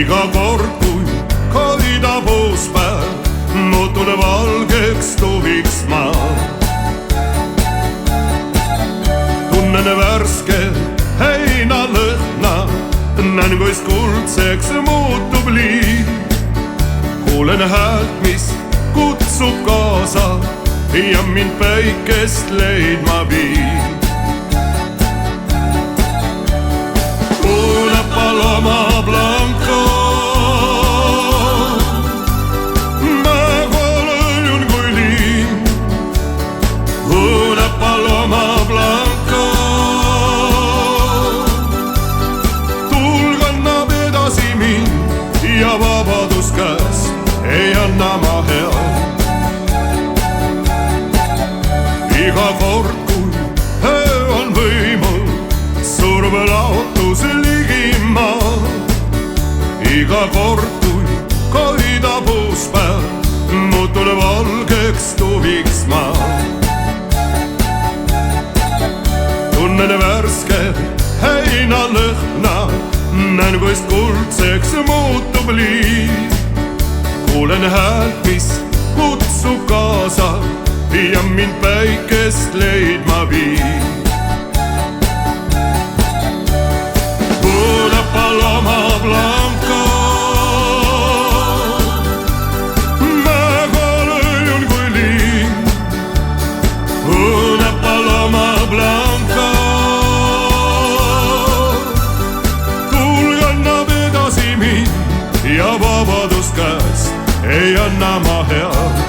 iga kord, kui koidab uus päev, muutun valgeks tuviks ma. Tunnen värske heinalõhna, näen, kuis kuldseks muutub liiv. Kuulen häält, mis kutsub kaasa ja mind päikest leidma viib. Una paloma blanca, ma lõiun kui liin. Una paloma blanca, tuul kannab edasi mind ja vabadus käes ei anna ma head. Iga kord, kui öö on võimul, surv laotus ligima. Iga kord, kui koidab uus päev, muutun valgeks tuviks ma. Tunnen värske heinalõhna, näen, kuis kuldseks muutub liiv. Kuulen häält, mis kutsub kaasa ja mind päikest leidma viib. Una paloma blanca, ma lõiun kui liin. Una paloma blanca, tuul kannab edasi mind ja vabadus käes ei anna ma head.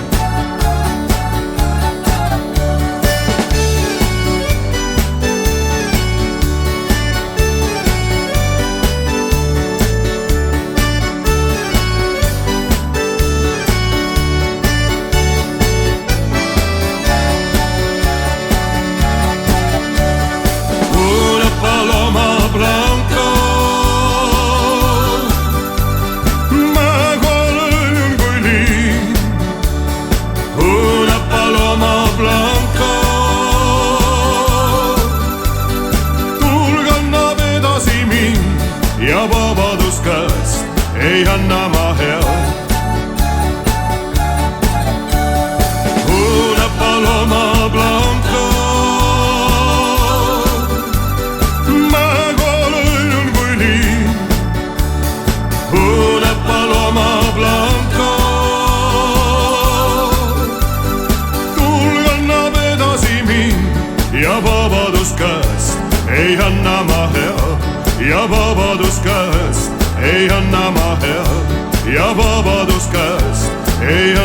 Ja vabadus käest ei anna ma head. Una paloma blanca, ma lõiun kui liin. Una paloma blanca, tuul kannab edasi mind ja vabadus käest ei anna ma head. Ja vabadus käest ei anna ma head, ja vabadus käest ei